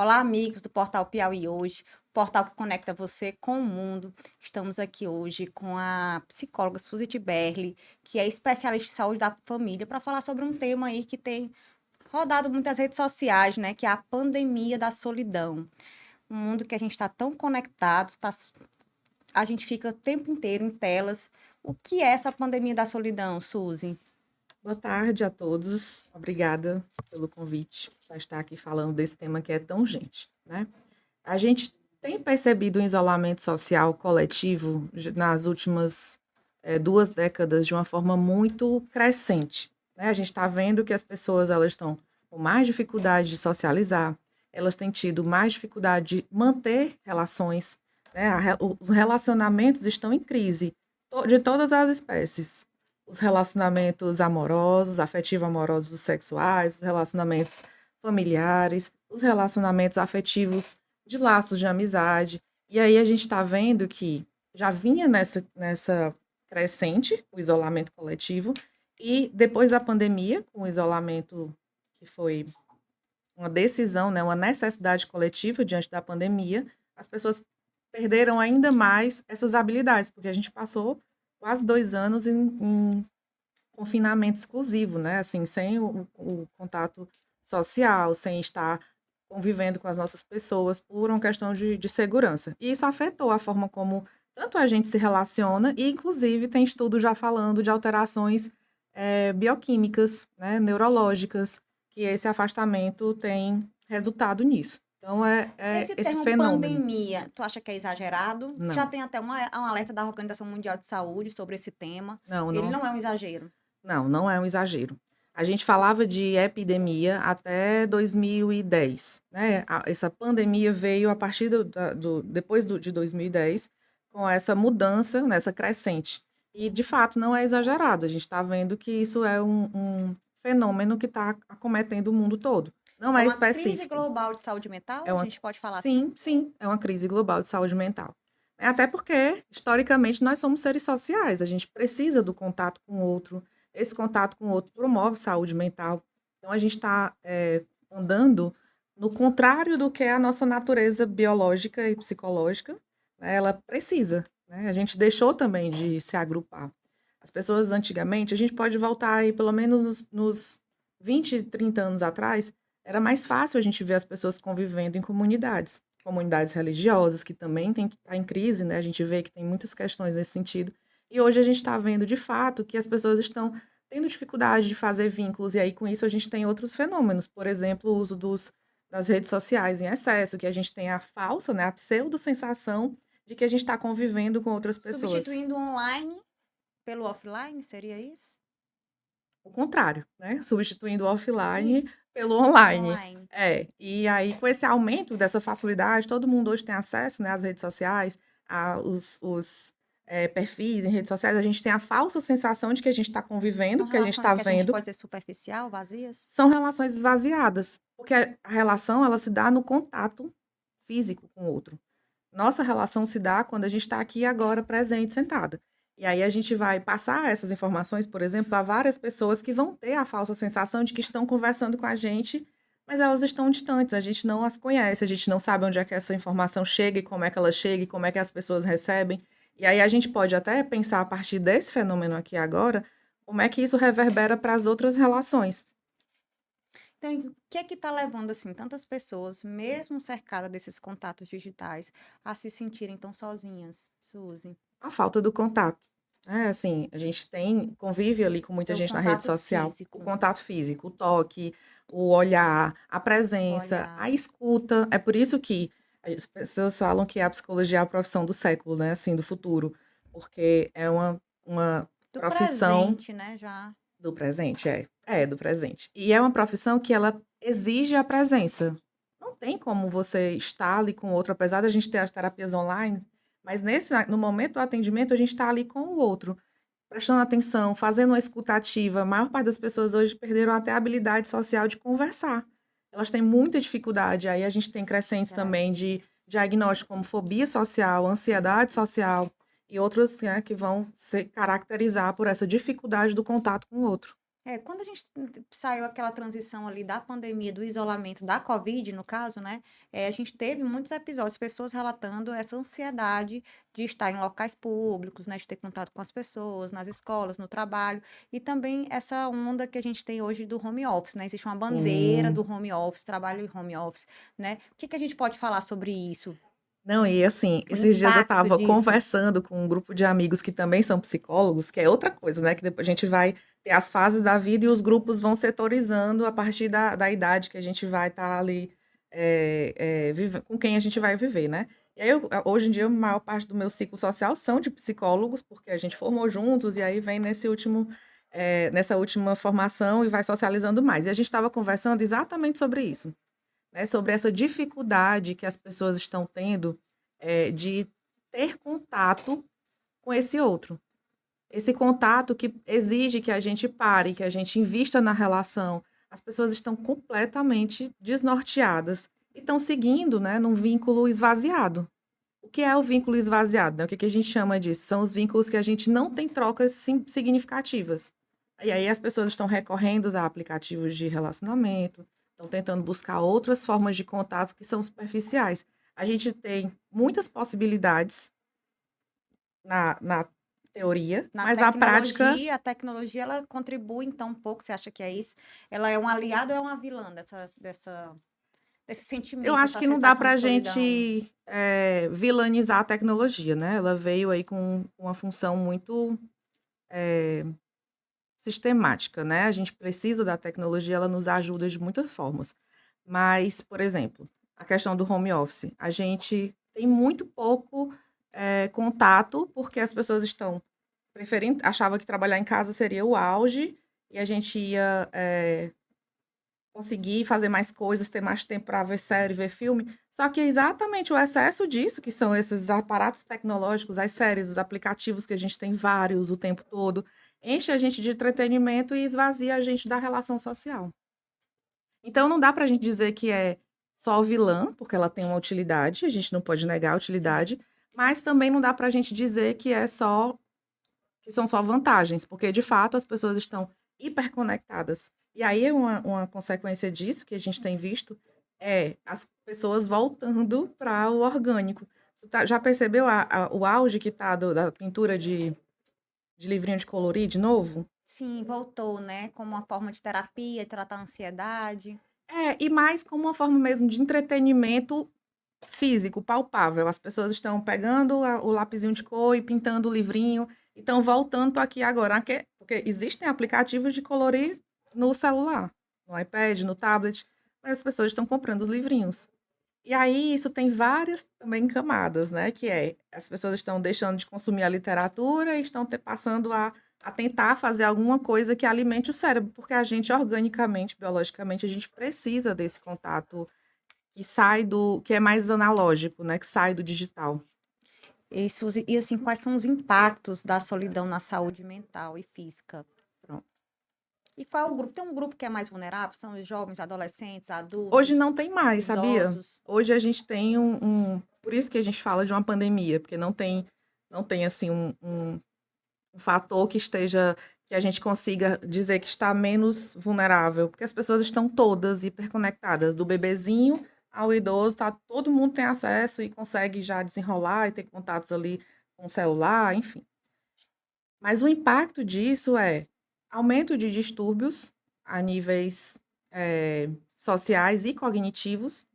Olá, amigos do Portal Piauí Hoje, portal que conecta você com o mundo. Estamos aqui hoje com a psicóloga Suzy Tiberli, que é especialista em saúde da família, para falar sobre um tema aí que tem rodado muitas redes sociais, né? Que é a pandemia da solidão. Um mundo que a gente está tão conectado, a gente fica o tempo inteiro em telas. O que é essa pandemia da solidão, Suzy? Boa tarde a todos. Obrigada pelo convite para estar aqui falando desse tema que é tão urgente, né? A gente tem percebido um isolamento social coletivo nas últimas 2 décadas de uma forma muito crescente, né? A gente está vendo que as pessoas elas estão com mais dificuldade de socializar, elas têm tido mais dificuldade de manter relações, né? Os relacionamentos estão em crise de todas as espécies, os relacionamentos amorosos, afetivo-amorosos, sexuais, os relacionamentos familiares, os relacionamentos afetivos de laços de amizade. E aí a gente está vendo que já vinha nessa crescente o isolamento coletivo, e depois da pandemia, com o isolamento que foi uma decisão, né, uma necessidade coletiva diante da pandemia, as pessoas perderam ainda mais essas habilidades, porque a gente passou quase 2 anos em confinamento exclusivo, né? Assim, sem o contato social, sem estar convivendo com as nossas pessoas por uma questão de segurança. E isso afetou a forma como tanto a gente se relaciona, e inclusive tem estudo já falando de alterações bioquímicas, né, neurológicas, que esse afastamento tem resultado nisso. Então, é Esse esse termo fenômeno. pandemia, tu acha que é exagerado? Já Não, tem até um alerta da Organização Mundial de Saúde sobre esse tema. não, Ele não, não é um exagero. não, não é um exagero. A gente falava de epidemia até 2010, né? Essa pandemia veio a partir depois de 2010, com essa mudança, nessa crescente. E, de fato, não é exagerado. A gente está vendo que isso é um fenômeno que está acometendo o mundo todo. Não É é uma crise específico. global de saúde mental? É A uma, gente pode falar assim? sim, sim, é uma crise global de saúde mental. Até porque, historicamente, nós somos seres sociais, a gente precisa do contato com o outro, esse contato com o outro promove saúde mental. Então, a gente está andando no contrário do que é a nossa natureza biológica e psicológica, né? Ela precisa, né? A gente deixou também de se agrupar. As pessoas antigamente, a gente pode voltar aí pelo menos nos 20, 30 anos atrás, era mais fácil a gente ver as pessoas convivendo em comunidades religiosas, que também tem que estar em crise, né? A gente vê que tem muitas questões nesse sentido. E hoje a gente está vendo, de fato, que as pessoas estão tendo dificuldade de fazer vínculos, e aí com isso a gente tem outros fenômenos, por exemplo, o uso das redes sociais em excesso, que a gente tem a falsa, né, a pseudo-sensação de que a gente está convivendo com outras pessoas. Substituindo o online pelo offline, seria isso? O contrário, né, substituindo o offline Isso, pelo online. online. E aí com esse aumento dessa facilidade, todo mundo hoje tem acesso, né, às redes sociais, perfis em redes sociais, a gente tem a falsa sensação de que a gente está convivendo, São porque a gente relações está que a gente vendo, pode dizer superficial, vazias? são relações esvaziadas, porque a relação ela se dá no contato físico com o outro. Nossa relação se dá quando a gente está aqui agora presente, sentada. E aí a gente vai passar essas informações, por exemplo, a várias pessoas que vão ter a falsa sensação de que estão conversando com a gente, mas elas estão distantes, a gente não as conhece, a gente não sabe onde é que essa informação chega e como é que ela chega e como é que as pessoas recebem. E aí a gente pode até pensar a partir desse fenômeno aqui agora, como é que isso reverbera para as outras relações. Então, e o que é que está levando, assim, tantas pessoas, mesmo cercadas desses contatos digitais, a se sentirem tão sozinhas, Suzy? A falta do contato. Assim, a gente convive ali com muita Então, o gente na rede contato social. O físico, contato físico, o toque, o olhar, a presença, a olhar, escuta. É por isso que as pessoas falam que a psicologia é a profissão do século, né? Assim, do futuro. Porque é uma do profissão presente, né, já. do presente, do presente. E é uma profissão que ela exige a presença. Não tem como você estar ali com o outro, apesar da gente ter as terapias online, mas no momento do atendimento a gente está ali com o outro, prestando atenção, fazendo uma escuta ativa. A maior parte das pessoas hoje perderam até a habilidade social de conversar. Elas têm muita dificuldade. Aí a gente tem crescentes também Interagir. de diagnóstico como fobia social, ansiedade social e outros, né, que vão se caracterizar por essa dificuldade do contato com o outro. Quando a gente saiu aquela transição ali da pandemia, do isolamento, da Covid, no caso, né? A gente teve muitos episódios, pessoas relatando essa ansiedade de estar em locais públicos, né? De ter contato com as pessoas, nas escolas, no trabalho, e também essa onda que a gente tem hoje do home office, né? Existe uma bandeira do Sim. home office, trabalho em home office, né? O que que a gente pode falar sobre isso? Não, e assim, O esses dias eu impacto estava disso? conversando com um grupo de amigos que também são psicólogos, que é outra coisa, né? Que depois a gente vai ter as fases da vida e os grupos vão setorizando a partir da idade que a gente vai estar ali com quem a gente vai viver, né? E aí, hoje em dia, a maior parte do meu ciclo social são de psicólogos, porque a gente formou juntos e aí vem nessa última formação e vai socializando mais. E a gente estava conversando exatamente sobre isso, né, sobre essa dificuldade que as pessoas estão tendo de ter contato com esse outro. Esse contato que exige que a gente pare, que a gente invista na relação. As pessoas estão completamente desnorteadas e estão seguindo, né, num vínculo esvaziado. O que é o vínculo esvaziado, né? O que que a gente chama disso? São os vínculos que a gente não tem trocas significativas. E aí as pessoas estão recorrendo a aplicativos de relacionamento, estão tentando buscar outras formas de contato que são superficiais. A gente tem muitas possibilidades na teoria, Na mas a prática, tecnologia, a tecnologia ela contribui então um pouco, você acha que é isso? Ela é um aliado ou é uma vilã desse eu sentimento, acho essa que não dá sensação para de a solidão? gente vilanizar a tecnologia, né? Ela veio aí com uma função muito sistemática, né? A gente precisa da tecnologia, ela nos ajuda de muitas formas. Mas, por exemplo, a questão do home office, a gente tem muito pouco contato porque as pessoas estão preferindo, achava que trabalhar em casa seria o auge e a gente ia conseguir fazer mais coisas, ter mais tempo para ver série, ver filme. Só que é exatamente o excesso disso, que são esses aparatos tecnológicos, as séries, os aplicativos que a gente tem vários o tempo todo, enche a gente de entretenimento e esvazia a gente da relação social. Então não dá para a gente dizer que é só vilã, porque ela tem uma utilidade, a gente não pode negar a Sim. utilidade, mas também não dá para a gente dizer que são só vantagens, porque de fato as pessoas estão hiperconectadas. E aí uma consequência disso que a gente tem visto é as pessoas voltando para o orgânico. Já percebeu o auge que está da pintura de livrinho de colorir de novo? Sim, voltou, né? Como uma forma de terapia, tratar a ansiedade. E mais como uma forma mesmo de entretenimento físico, palpável. As pessoas estão pegando o lapisinho de cor e pintando o livrinho, e estão voltando para aqui agora, porque existem aplicativos de colorir no celular, no iPad, no tablet, mas as pessoas estão comprando os livrinhos. E aí isso tem várias também camadas, né? Que as pessoas estão deixando de consumir a literatura e estão passando a tentar fazer alguma coisa que alimente o cérebro, porque a gente, organicamente, biologicamente, a gente precisa desse contato que é mais analógico, né? Que sai do digital. Isso, e assim, quais são os impactos da solidão na saúde mental e física? Pronto. E qual é o grupo? Tem um grupo que é mais vulnerável? São os jovens, adolescentes, Hoje adultos, não tem mais, sabia? idosos? Hoje a gente tem por isso que a gente fala de uma pandemia, porque não tem assim um fator que a gente consiga dizer que está menos vulnerável, porque as pessoas estão todas hiperconectadas, do bebezinho ao idoso, tá, todo mundo tem acesso e consegue já desenrolar e ter contatos ali com o celular, enfim. Mas o impacto disso é aumento de distúrbios a níveis sociais e cognitivos,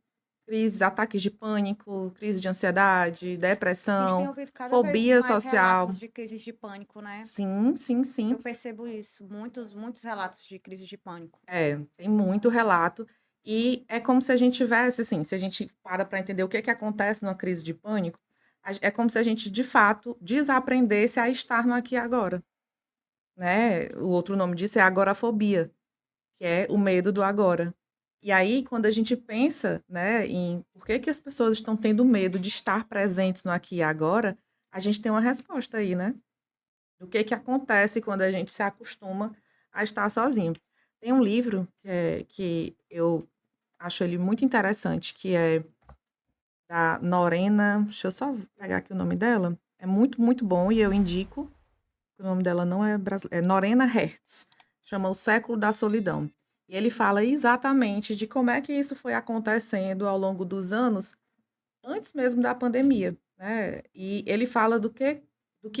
crises, ataques de pânico, crise de ansiedade, A gente tem depressão, ouvido cada vez fobia mais social. relatos de crises de pânico, né? Sim, sim, sim. Eu percebo isso, muitos, muitos relatos de crises de pânico. Tem muito relato. E é como se a gente tivesse, assim, se a gente para entender o que que acontece numa crise de pânico, é como se a gente, de fato, desaprendesse a estar no aqui e agora, né? O outro nome disso é agorafobia, que é o medo do agora. E aí, quando a gente pensa, né, em por que que as pessoas estão tendo medo de estar presentes no aqui e agora, a gente tem uma resposta aí, né? Do que acontece quando a gente se acostuma a estar sozinho. Tem um livro que eu acho ele muito interessante, que é da Norena, deixa eu só pegar aqui o nome dela, é muito, muito bom e eu indico, o nome dela não é brasileiro, é Norena Hertz, chama O Século da Solidão. E ele fala exatamente de como é que isso foi acontecendo ao longo dos anos, antes mesmo da pandemia, né? E ele fala do que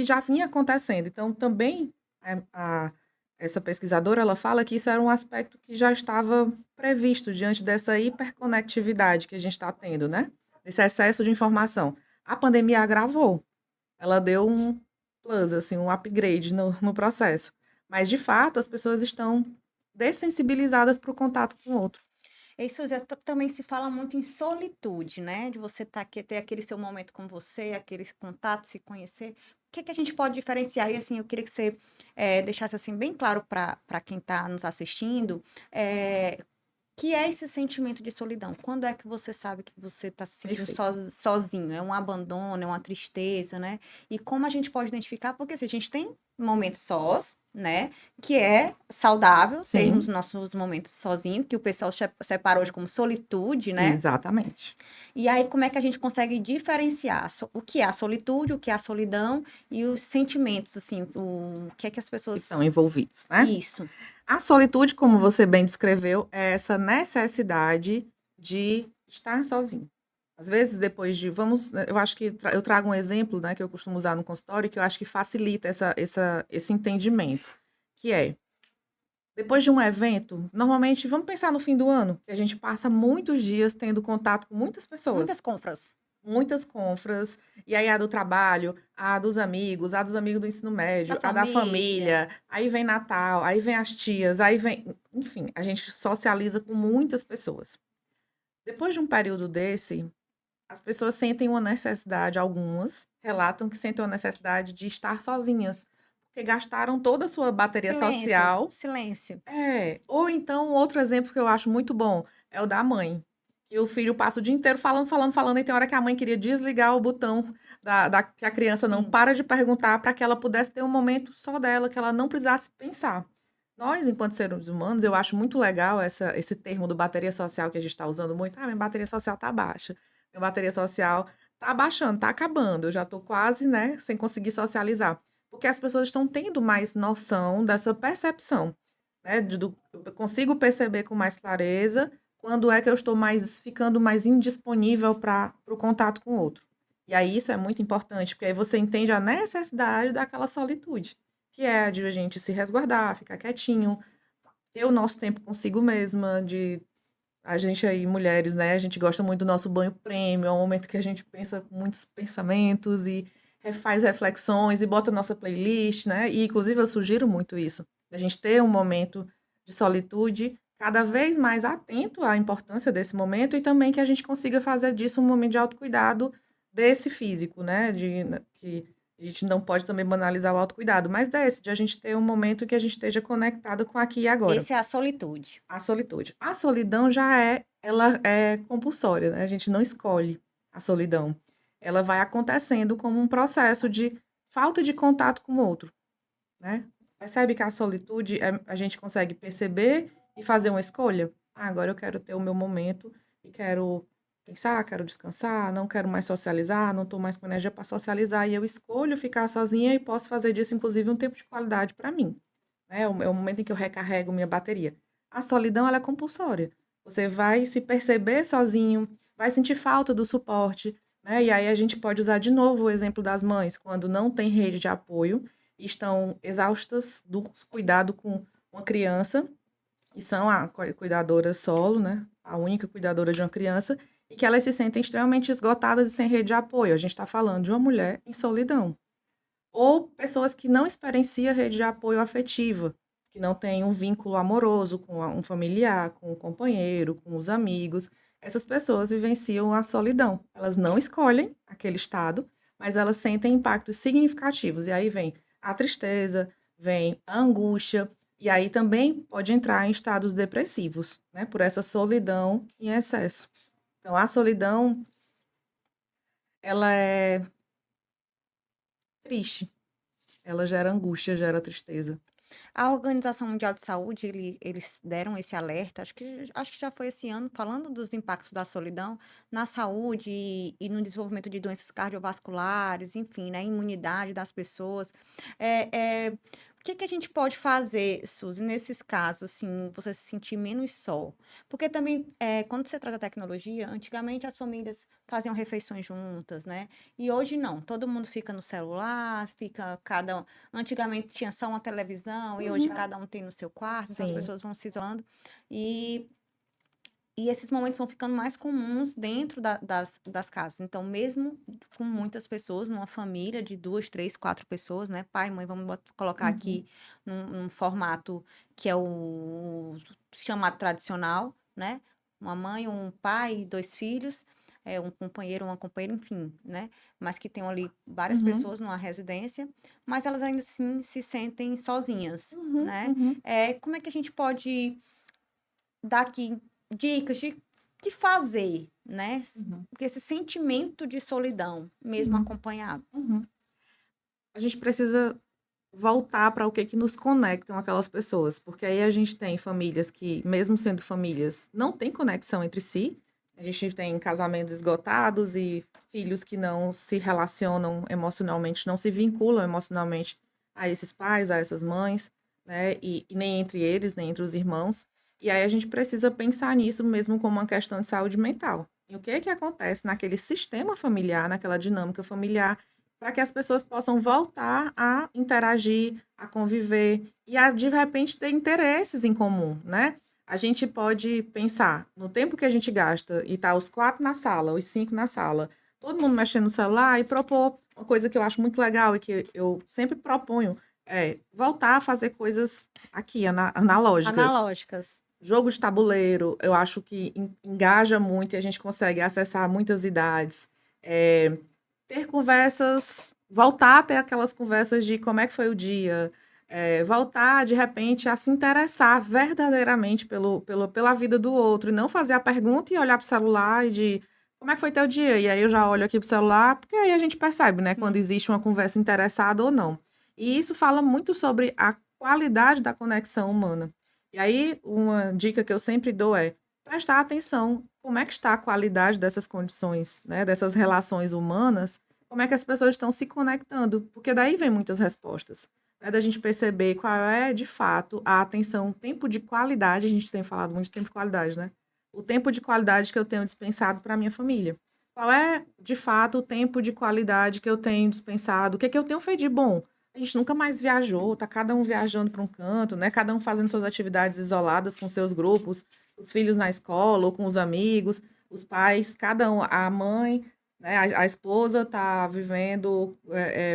já vinha acontecendo. Então, também essa pesquisadora, ela fala que isso era um aspecto que já estava previsto diante dessa hiperconectividade que a gente está tendo, né? Esse excesso de informação. A pandemia agravou. Ela deu um plus, assim, um upgrade no processo. Mas, de fato, as pessoas estão dessensibilizadas para o contato com o outro. Isso também se fala muito em solitude, né? De você tá aqui, ter aquele seu momento com você, aquele contato, se conhecer. O que que a gente pode diferenciar? E assim, eu queria que você deixasse assim bem claro para quem está nos assistindo, eh, que é esse sentimento de solidão? Quando é que você sabe que você está se sentindo Perfeito. sozinho? É um abandono, é uma tristeza, né? E como a gente pode identificar? Porque assim, a gente tem momentos sós, né? Que é saudável termos Sim, nossos momentos sozinhos, que o pessoal separa hoje como solitude, né? exatamente. E aí, como é que a gente consegue diferenciar o que é a solitude, o que é a solidão e os sentimentos, assim, o que é que as Que pessoas. estão envolvidos, né? Isso. A solitude, como você bem descreveu, é essa necessidade de estar sozinho. Às vezes, depois de, vamos, eu acho que eu trago um exemplo, né, que eu costumo usar no consultório, que eu acho que facilita esse entendimento, que é, depois de um evento, normalmente, vamos pensar no fim do ano, que a gente passa muitos dias tendo contato com muitas Muitas pessoas, compras. muitas confras, e aí a do trabalho, a dos amigos do ensino Da médio, a da família. família, aí vem Natal, aí vem as tias, aí vem. Enfim, a gente socializa com muitas pessoas. Depois de um período desse, as pessoas sentem uma necessidade, algumas relatam que sentem uma necessidade de estar sozinhas, porque gastaram toda a sua bateria Silêncio, social. silêncio. Ou então, outro exemplo que eu acho muito bom é o da mãe. Que o filho passa o dia inteiro falando, falando, falando, e tem hora que a mãe queria desligar o botão que a criança não Sim. para de perguntar para que ela pudesse ter um momento só dela, que ela não precisasse pensar. Nós, enquanto seres humanos, eu acho muito legal esse termo do bateria social que a gente está usando muito. Ah, minha bateria social tá baixa. Minha bateria social tá baixando, tá acabando. Eu já tô quase, né, sem conseguir socializar. Porque as pessoas estão tendo mais noção dessa percepção, né? Eu consigo perceber com mais clareza quando é que eu estou ficando mais indisponível para o contato com o outro. E aí isso é muito importante, porque aí você entende a necessidade daquela solitude, que é a de a gente se resguardar, ficar quietinho, ter o nosso tempo consigo mesma, de a gente aí, mulheres, né? A gente gosta muito do nosso banho prêmio, é um momento que a gente pensa com muitos pensamentos e faz reflexões e bota nossa playlist, né? E inclusive eu sugiro muito isso, a gente ter um momento de solitude cada vez mais atento à importância desse momento e também que a gente consiga fazer disso um momento de autocuidado desse físico, né? Que a gente não pode também banalizar o autocuidado, mas desse, de a gente ter um momento que a gente esteja conectado com aqui e agora. Esse é a solitude. A solitude. A solidão ela é compulsória, né? A gente não escolhe a solidão. Ela vai acontecendo como um processo de falta de contato com o outro, né? Percebe que a solitude a gente consegue perceber e fazer uma escolha. Ah, agora eu quero ter o meu momento e quero pensar, quero descansar, não quero mais socializar, não estou mais com energia para socializar e eu escolho ficar sozinha e posso fazer disso, inclusive, um tempo de qualidade para mim. Né? É o momento em que eu recarrego minha bateria. A solidão, ela é compulsória. Você vai se perceber sozinho, vai sentir falta do suporte, né? E aí a gente pode usar de novo o exemplo das mães, quando não tem rede de apoio, estão exaustas do cuidado com uma criança, e são a cuidadora solo, né? A única cuidadora de uma criança, e que elas se sentem extremamente esgotadas e sem rede de apoio. A gente está falando de uma mulher em solidão. Ou pessoas que não experienciam rede de apoio afetiva, que não têm um vínculo amoroso com um familiar, com um companheiro, com os amigos. Essas pessoas vivenciam a solidão. Elas não escolhem aquele estado, mas elas sentem impactos significativos. E aí vem a tristeza, vem a angústia, e aí também pode entrar em estados depressivos, né? Por essa solidão em excesso. Então, a solidão, ela é triste, ela gera angústia, gera tristeza. A Organização Mundial de Saúde, eles deram esse alerta, acho que já foi esse ano, falando dos impactos da solidão na saúde e no desenvolvimento de doenças cardiovasculares, enfim, na imunidade das pessoas. É, é, O que que a gente pode fazer, Suzy, nesses casos, assim, você se sentir menos só? Porque também, quando você trata a tecnologia, antigamente as famílias faziam refeições juntas, né? E hoje não, todo mundo fica no celular, fica cada um. Antigamente tinha só uma televisão e hoje Uhum. cada um tem no seu quarto, então as Sim. pessoas vão se isolando. E e esses momentos vão ficando mais comuns dentro das casas. Então, mesmo com muitas pessoas, numa família de duas, três, quatro pessoas, né? Pai, mãe, vamos colocar Uhum. aqui num formato que é o chamado tradicional, né? Uma mãe, um pai, dois filhos, um companheiro, uma companheira, enfim, né? Mas que tenham ali várias Uhum. pessoas numa residência, mas elas ainda assim se sentem sozinhas, Uhum. né? Uhum. Como é que a gente pode dar aqui dicas de fazer, né? Uhum. Porque esse sentimento de solidão, mesmo Uhum. acompanhado. Uhum. A gente precisa voltar para o que nos conectam aquelas pessoas, porque aí a gente tem famílias que, mesmo sendo famílias, não têm conexão entre si. A gente tem casamentos esgotados e filhos que não se relacionam emocionalmente, não se vinculam emocionalmente a esses pais, a essas mães, né? E nem entre eles, nem entre os irmãos. E aí a gente precisa pensar nisso mesmo como uma questão de saúde mental. E o que é que acontece naquele sistema familiar, naquela dinâmica familiar, para que as pessoas possam voltar a interagir, a conviver e a, de repente, ter interesses em comum, né? A gente pode pensar no tempo que a gente gasta e tá os 4 na sala, os 5 na sala, todo mundo mexendo no celular e propor uma coisa que eu acho muito legal e que eu sempre proponho é voltar a fazer coisas aqui, analógicas. Analógicas. Jogo de tabuleiro, eu acho que engaja muito e a gente consegue acessar muitas idades. É, ter conversas, voltar a ter aquelas conversas de como é que foi o dia, voltar, de repente, a se interessar verdadeiramente pela vida do outro, e não fazer a pergunta e olhar para o celular e de como é que foi teu dia? E aí eu já olho aqui para o celular, porque aí a gente percebe, né, quando Sim. existe uma conversa interessada ou não. E isso fala muito sobre a qualidade da conexão humana. E aí, uma dica que eu sempre dou é prestar atenção como é que está a qualidade dessas condições, né, dessas relações humanas, como é que as pessoas estão se conectando, porque daí vem muitas respostas, né, da gente perceber qual é, de fato, a atenção, o tempo de qualidade, a gente tem falado muito de tempo de qualidade, né? O tempo de qualidade que eu tenho dispensado para a minha família. Qual é, de fato, o tempo de qualidade que eu tenho dispensado? O que é que eu tenho feito de bom? A gente nunca mais viajou, tá cada um viajando para um canto, né? Cada um fazendo suas atividades isoladas com seus grupos, os filhos na escola ou com os amigos, os pais, cada um, a mãe, né? A esposa está vivendo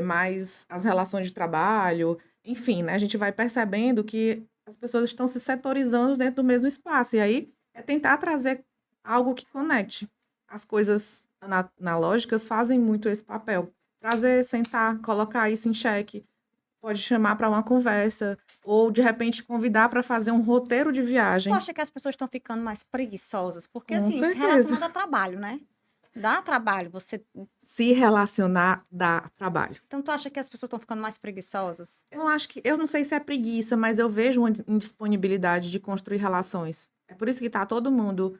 mais as relações de trabalho, enfim, né? A gente vai percebendo que as pessoas estão se setorizando dentro do mesmo espaço. E aí é tentar trazer algo que conecte. As coisas analógicas fazem muito esse papel. Trazer, sentar, colocar isso em xeque. Pode chamar para uma conversa, ou de repente convidar para fazer um roteiro de Tu viagem. acha que as pessoas estão ficando mais preguiçosas? Porque, Com assim, se certeza. relacionando a trabalho, né? Dá trabalho, você. Se relacionar dá trabalho. Então, tu acha que as pessoas estão ficando mais preguiçosas? Eu acho que, eu não sei se é preguiça, mas eu vejo uma indisponibilidade de construir relações. É por isso que tá todo mundo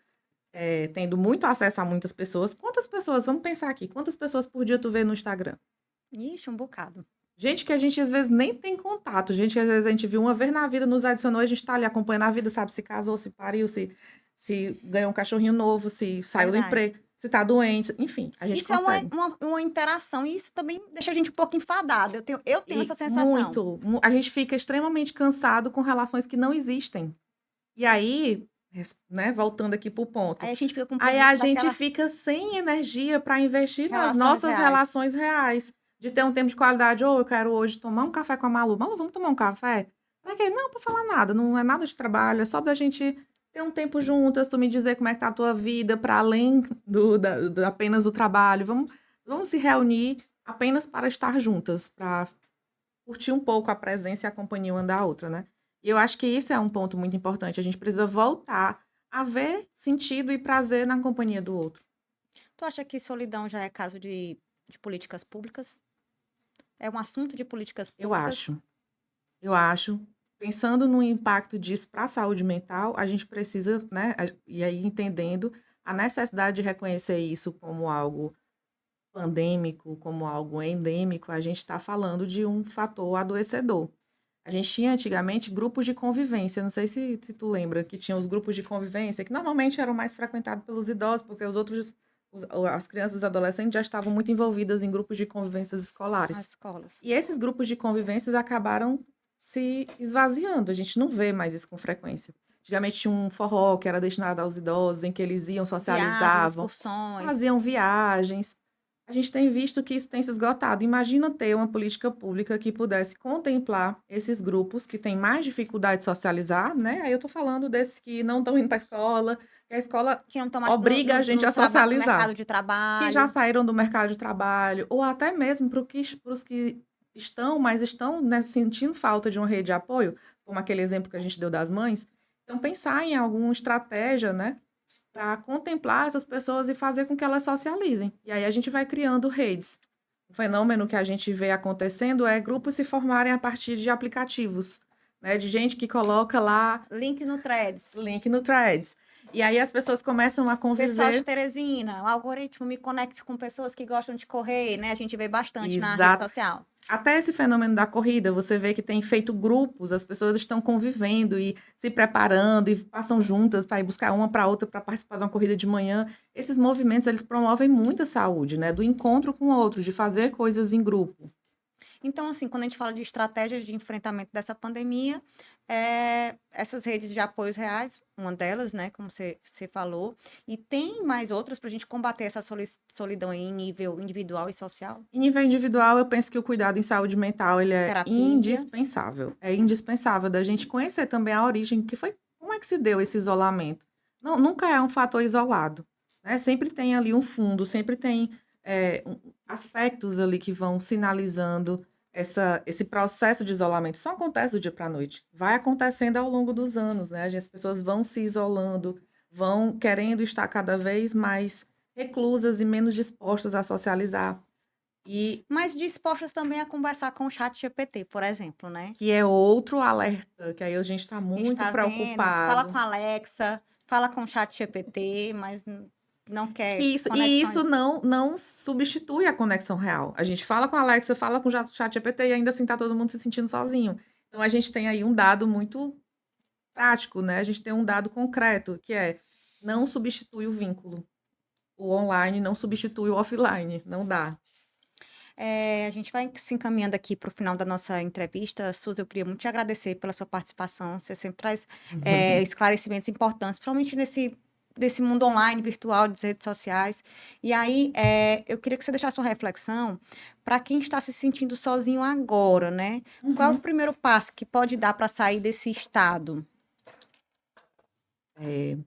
tendo muito acesso a muitas pessoas. Quantas pessoas, vamos pensar aqui, quantas pessoas por dia tu vê no Instagram? Ixi, um bocado. Gente que a gente às vezes nem tem contato, gente que às vezes a gente viu uma vez na vida, nos adicionou, a gente tá ali acompanhando a vida, sabe? Se casou, se pariu, se ganhou um cachorrinho novo, se saiu do Verdade. emprego, se tá doente, enfim, a gente Isso é uma, consegue. uma, uma interação e isso também deixa a gente um pouco enfadado. Eu tenho essa E sensação. muito, a gente fica extremamente cansado com relações que não existem. E aí, né, voltando aqui pro ponto, Aí a gente fica com aí a preguiça gente daquela fica sem energia para investir nas relações nossas reais. relações reais, de ter um tempo de qualidade. Ou eu quero hoje tomar um café com a Malu. Malu, vamos tomar um café? Pra quê? Não, pra falar nada, não é nada de trabalho, é só da gente ter um tempo juntas, tu me dizer como é que tá a tua vida, para além do apenas do trabalho. Vamos se reunir apenas para estar juntas, para curtir um pouco a presença e a companhia uma da outra, né? E eu acho que isso é um ponto muito importante. A gente precisa voltar a ver sentido e prazer na companhia do outro. Tu acha que solidão já é caso de políticas públicas? É um assunto de políticas Eu públicas? acho. Eu acho. Pensando no impacto disso para a saúde mental, a gente precisa, né? E aí entendendo a necessidade de reconhecer isso como algo pandêmico, como algo endêmico, a gente está falando de um fator adoecedor. A gente tinha antigamente grupos de convivência, não sei se tu lembra, que tinha os grupos de convivência, que normalmente eram mais frequentados pelos idosos, porque as crianças e os adolescentes já estavam muito envolvidas em grupos de convivências Nas escolares. escolas. E esses grupos de convivências acabaram se esvaziando, a gente não vê mais isso com frequência. Antigamente tinha um forró que era destinado aos idosos, em que eles iam, Viagens, socializavam, excursões. faziam viagens. A gente tem visto que isso tem se esgotado. Imagina ter uma política pública que pudesse contemplar esses grupos que têm mais dificuldade de socializar, né? Aí eu tô falando desses que não estão indo para a escola, que a escola Que não estão mais obriga a gente a no socializar, mercado de que já trabalho. saíram do mercado de trabalho, ou até mesmo para os que estão, mas estão, né, sentindo falta de uma rede de apoio, como aquele exemplo que a gente deu das mães. Então, pensar em alguma estratégia, né, para contemplar essas pessoas e fazer com que elas socializem. E aí a gente vai criando redes. O fenômeno que a gente vê acontecendo é grupos se formarem a partir de aplicativos, né, de gente que coloca lá Link no Threads. link no Threads. E aí as pessoas começam a Pessoal de conviver. Teresina, o algoritmo me conecte com pessoas que gostam de correr, né? A gente vê bastante na rede Exato. social. Até esse fenômeno da corrida, você vê que tem feito grupos, as pessoas estão convivendo e se preparando e passam juntas para ir buscar uma para outra para participar de uma corrida de manhã. Esses movimentos, eles promovem muito a saúde, né? Do encontro com outros, de fazer coisas em grupo. Então, assim, quando a gente fala de estratégias de enfrentamento dessa pandemia, essas redes de apoios reais, uma delas, né, como você falou, e tem mais outras para a gente combater essa solidão aí em nível individual e social? Em nível individual, eu penso que o cuidado em saúde mental, ele é Terapia. indispensável. É indispensável da gente conhecer também a origem, que foi, como é que se deu esse isolamento. Não, nunca é um fator isolado, né? Sempre tem ali um fundo, sempre tem aspectos ali que vão sinalizando esse processo de isolamento. Isso não acontece do dia para a noite. Vai acontecendo ao longo dos anos, né? As pessoas vão se isolando, vão querendo estar cada vez mais reclusas e menos dispostas a socializar. E Mas dispostas também a conversar com o chat GPT, por exemplo, né? que é outro alerta, que aí a gente está A gente muito está vendo, fala com preocupado. a Alexa, fala com o chat GPT, mas não quer E isso conexões. não substitui a conexão real. A gente fala com a Alexa, fala com o ChatGPT e ainda assim está todo mundo se sentindo sozinho. Então a gente tem aí um dado muito prático, né? A gente tem um dado concreto, que é não substitui o vínculo. O online não substitui o offline, não dá. A gente vai se encaminhando aqui para o final da nossa entrevista. Suzy, eu queria muito te agradecer pela sua participação. Você sempre traz esclarecimentos importantes, principalmente desse mundo online, virtual, das redes sociais. E aí, eu queria que você deixasse uma reflexão para quem está se sentindo sozinho agora, né? Qual é o Uhum. primeiro passo que pode dar para sair desse estado? É,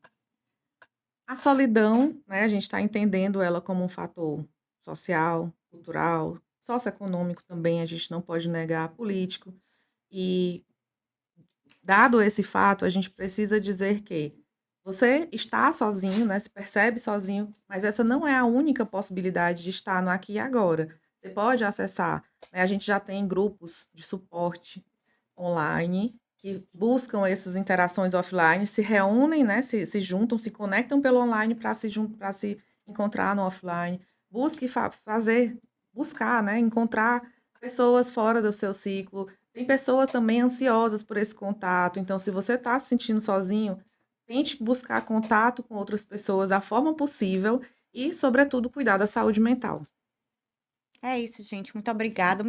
a solidão, né, a gente está entendendo ela como um fator social, cultural, socioeconômico também, a gente não pode negar, político. E, dado esse fato, a gente precisa dizer que você está sozinho, né, se percebe sozinho, mas essa não é a única possibilidade de estar no aqui e agora. Você pode acessar, né, a gente já tem grupos de suporte online que buscam essas interações offline, se reúnem, né, se juntam, se conectam pelo online para se encontrar no offline. Busque buscar, né, encontrar pessoas fora do seu ciclo. Tem pessoas também ansiosas por esse contato. Então, se você está se sentindo sozinho, tente buscar contato com outras pessoas da forma possível e, sobretudo, cuidar da saúde mental. É isso, gente. Muito obrigada,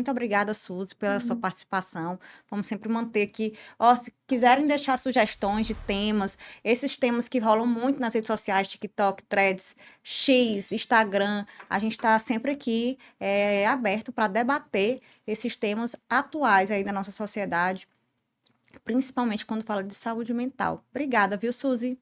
Suzy, pela sua Uhum. participação. Vamos sempre manter aqui. Ó, se quiserem deixar sugestões de temas, esses temas que rolam muito nas redes sociais, TikTok, Threads, X, Instagram, a gente está sempre aqui aberto para debater esses temas atuais aí da nossa sociedade, principalmente quando fala de saúde mental. Obrigada, viu, Suzy?